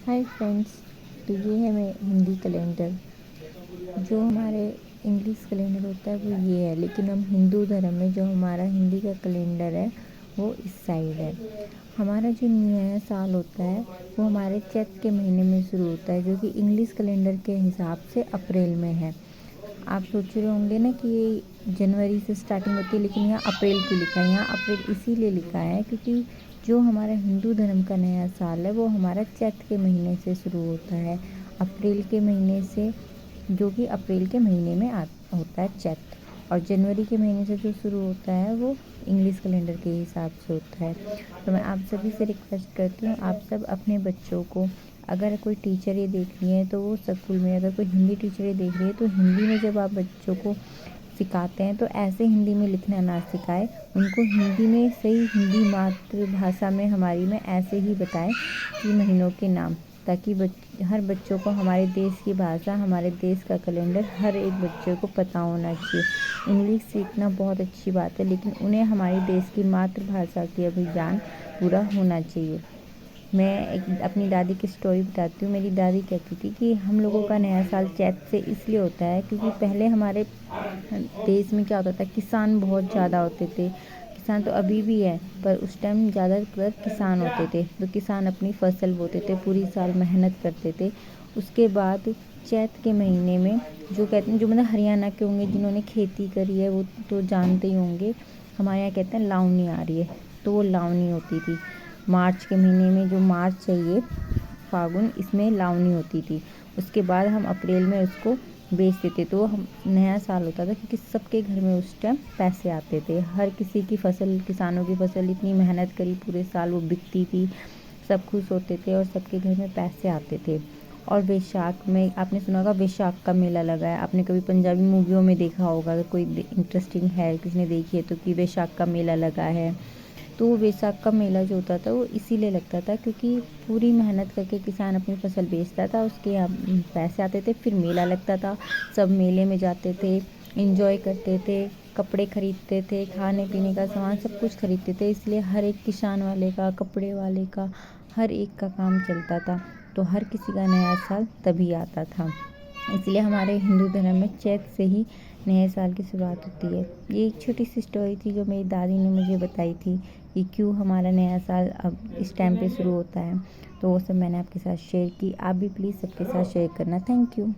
Hi friends. तो ये है मेरे हिंदी कैलेंडर। जो हमारे इंग्लिश कैलेंडर होता है वो ये है, लेकिन हम हिंदू धर्म में जो हमारा हिंदी का कैलेंडर है वो इस साइड है। हमारा जो नया साल होता है वो हमारे चैत के महीने में शुरू होता है, जो कि इंग्लिश कैलेंडर के हिसाब से अप्रैल में है। आप सोच रहे होंगे ना कि ये जनवरी से स्टार्टिंग होती है, लेकिन यहाँ अप्रैल क्यों लिखा है? यहाँ अप्रैल इसीलिए लिखा है क्योंकि जो हमारा हिंदू धर्म का नया साल है वो हमारा चैत के महीने से शुरू होता है, अप्रैल के महीने से, जो कि अप्रैल के महीने में होता है चैत। और जनवरी के महीने से जो शुरू होता है वो इंग्लिश कैलेंडर के हिसाब से होता है। तो मैं आप सभी से रिक्वेस्ट करती हूँ, आप सब अपने बच्चों को, अगर कोई टीचर ये देख रही है तो वो स्कूल में, अगर कोई हिंदी टीचर ये देख रही है तो हिंदी में जब आप बच्चों को सिखाते हैं तो ऐसे हिंदी में लिखना ना सिखाएं, उनको हिंदी में सही हिंदी मातृभाषा में हमारी में ऐसे ही बताएं कि महीनों के नाम, ताकि हर बच्चों को हमारे देश की भाषा, हमारे देश का कैलेंडर हर एक बच्चे को पता होना चाहिए। इंग्लिश सीखना बहुत अच्छी बात है, लेकिन उन्हें हमारे देश की मातृभाषा की अभिज्ञान पूरा होना चाहिए। मैं एक अपनी दादी की स्टोरी बताती हूँ। मेरी दादी कहती थी कि हम लोगों का नया साल चैत से इसलिए होता है क्योंकि पहले हमारे देश में क्या होता था, किसान बहुत ज़्यादा होते थे। किसान तो अभी भी है, पर उस टाइम ज़्यादातर किसान होते थे, तो किसान अपनी फसल बोते थे, पूरी साल मेहनत करते थे। उसके बाद चैत के महीने में, जो कहते हैं, जो मतलब हरियाणा के होंगे जिन्होंने खेती करी है वो तो जानते ही होंगे, हमारे यहाँ कहते हैं लावनी आ रही है, तो वो लावनी होती थी। मार्च के महीने में, जो मार्च है ये फागुन, इसमें लावनी होती थी। उसके बाद हम अप्रैल में उसको बेच देते, तो हम नया साल होता था क्योंकि सबके घर में उस टाइम पैसे आते थे। हर किसी की फसल, किसानों की फसल इतनी मेहनत करी पूरे साल, वो बिकती थी, सब खुश होते थे और सबके घर में पैसे आते थे। और वैशाख में आपने सुना होगा वैशाख का मेला लगा है, आपने कभी पंजाबी मूवियों में देखा होगा, अगर कोई इंटरेस्टिंग है किसी ने देखी है तो, कि वैशाख का मेला लगा है। तो वो वैशाख का मेला जो होता था वो इसीलिए लगता था क्योंकि पूरी मेहनत करके किसान अपनी फसल बेचता था, उसके यहाँ पैसे आते थे, फिर मेला लगता था, सब मेले में जाते थे, इंजॉय करते थे, कपड़े खरीदते थे, खाने पीने का सामान सब कुछ खरीदते थे। इसलिए हर एक किसान वाले का, कपड़े वाले का, हर एक का काम चलता था, तो हर किसी का नया साल तभी आता था। इसलिए हमारे हिंदू धर्म में चैत से ही नए साल की शुरुआत होती है। ये एक छोटी सी स्टोरी थी जो मेरी दादी ने मुझे बताई थी कि क्यों हमारा नया साल अब इस टाइम पे शुरू होता है। तो वो सब मैंने आपके साथ शेयर की। आप भी प्लीज़ सबके साथ शेयर करना। Thank you.